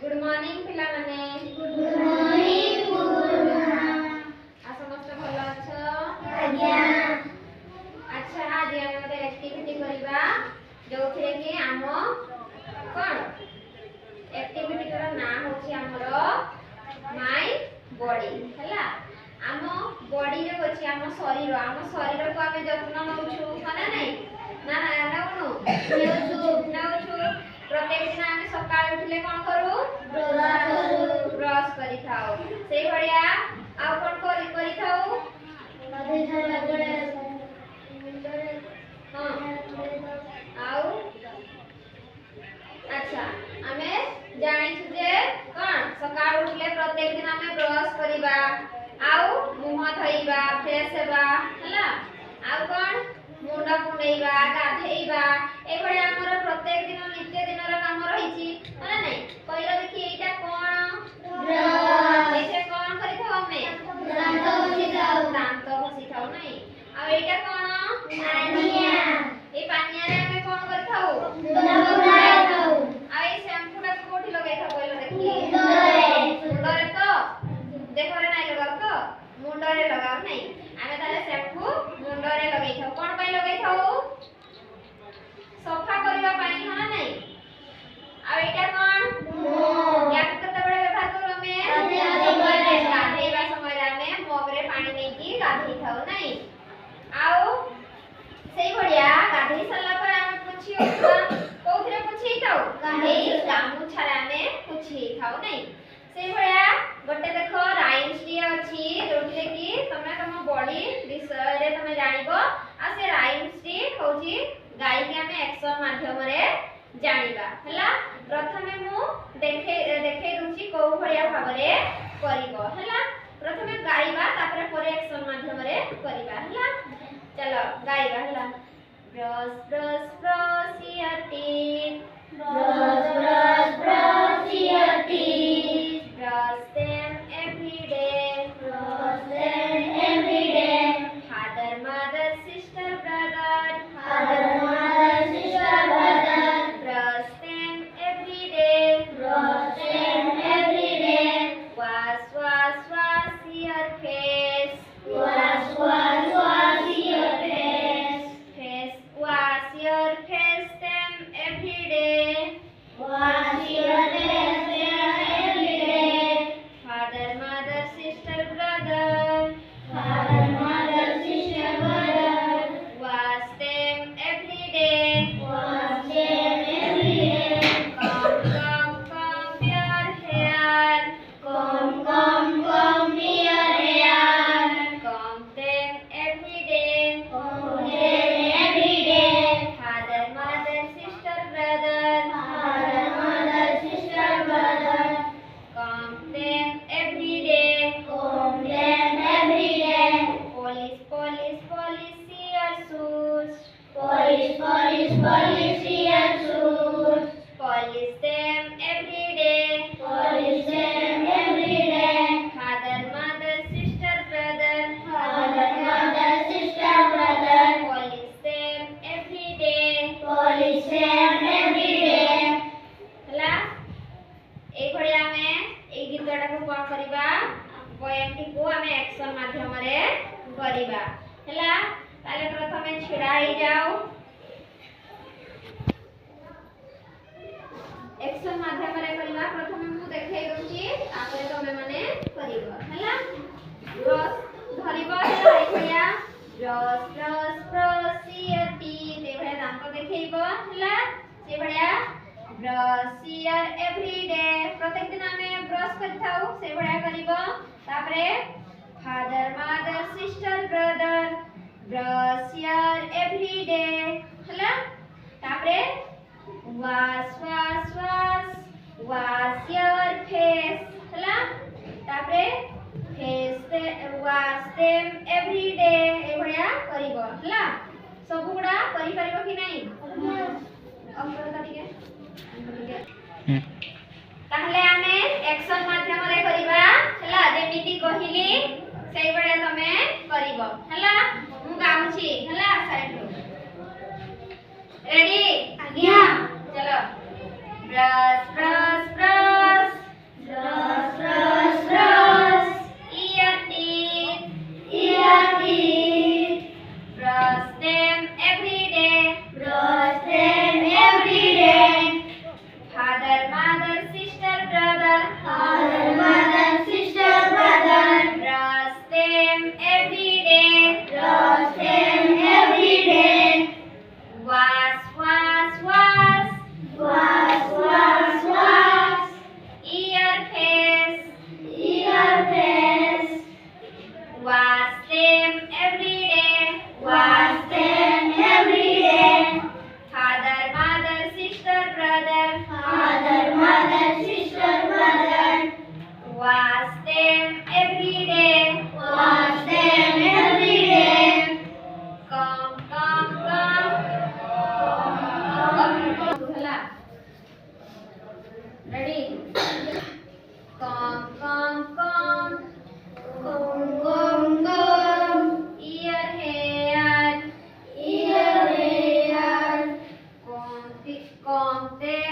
Good morning पिला माने good morning गुरुमा आ समस्त भलो अछ आज्ञा अच्छा आज हम गोटे एक्टिविटी करबा जोथिरे कि आम कोन एक्टिविटी रो ना होछि हमरो माय बॉडी हला आम बॉडी रे होछि आम शरीर को आमे जत्न नउछु माने नै ना ना नउनु नउछु प्रत्येक दिन आमे सकाळ उठले कोन करू ब्रश करी थाओ सेई भड़िया आ कोन करी थाओ गाधे छला गडे हां आउ अच्छा आमे जानि छु जे कोन सकाळ उठले प्रत्येक दिन आमे ब्रश करिबा आउ मुह धोइबा फ्रेश हेबा हला आउ कोन मुंडा कुंडेइबा गाधेइबा ए भड़िया हमर प्रत्येक दिन नित्य दिन रा काम रहिछि माने नै पहिला देखि एटा कोन एटा कोन करि थाओ हमें दांत घसी थाओ नै आ एटा कोन पानिया ए पानिया रे हमें कोन करि थाओ मुंडा थाओ आ ए शैम्पू टा कोठी लगाइ थाओ पहिला देखि मुंडरे तो देखो रे नै लगाओ तो मुंडरे लगाओ नै आमे ताले शैम्पू मुंडरे लगाइ थाओ कोन पई लगाइ थाओ सफा करिवा पई हना नै आ एटा कोन या कते बडे व्यवहार करू हमें गाधेइबा समय रे हमें मग रे पानी नै की गाधेइ थाओ नै आउ सेई भड़िया गाधेइ सल्ला पर हमें पुछि उठा कोथरे पुछि थाओ गाधेइ गामुछा रे हमें पुछि थाओ नै सेई भड़िया गोटे देखो राइम्स टी अछि जोठले की तमे तम बॉडी विषय रे तमे जानिबो आ से राइम्स टी होछि गाई के हमें एक्शन माध्यम रे जानिबा हला प्रथमे मु देखे दुछि को भड़िया भाबरे करिवो हला प्रथमे गाइबा तापर परे एक्शन माध्यम रे करिबा हला चलो गाइबा हला brush brush brush your teeth brush your teeth brush them every day father mother sister brother brush them every day wash wash wash your face face wash your face them every day father mother sister brother wash them every day comb your hair comb them every day father mother sister brother comb them every day polish polish polish your shoes polish them every day father mother sister brother polish them every day हला ए भड़िया में ए गीतटा को कोन करबा poem T को हमें action माध्यम रे करबा हला ताले प्रथमे छिड़ा ही जाओ एक्शन माध्यम रे करबा प्रथमे मु देखाइ दउची तापर तमे माने करबा हला ब्रश धरिबा हला ए भड़िया ब्रश your teeth ए भड़िया दांत देखाइबो हला से भड़िया ब्रश योर एवरीडे प्रत्येक दिन हमें ब्रश करथाउ से भड़िया करिवो तापरे father mother sister brother brush your everyday हला तापरे wash your face हला तापरे wash them every day ए भड़िया करिवो हला सब गुडा करि परिबो कि नै अंकलता ठीक है ताहले हमें एक्शन माध्यम रे करिबा हला जेमिति कहिली सेई बडे तमे करिवो हला मु गाउछि हला साइड रो रेडी आज्ञा चलो brush brush brush Ready? Come, come, come. Kom, kom, kom. Ear, hair. Ear, hair. Conte, conte.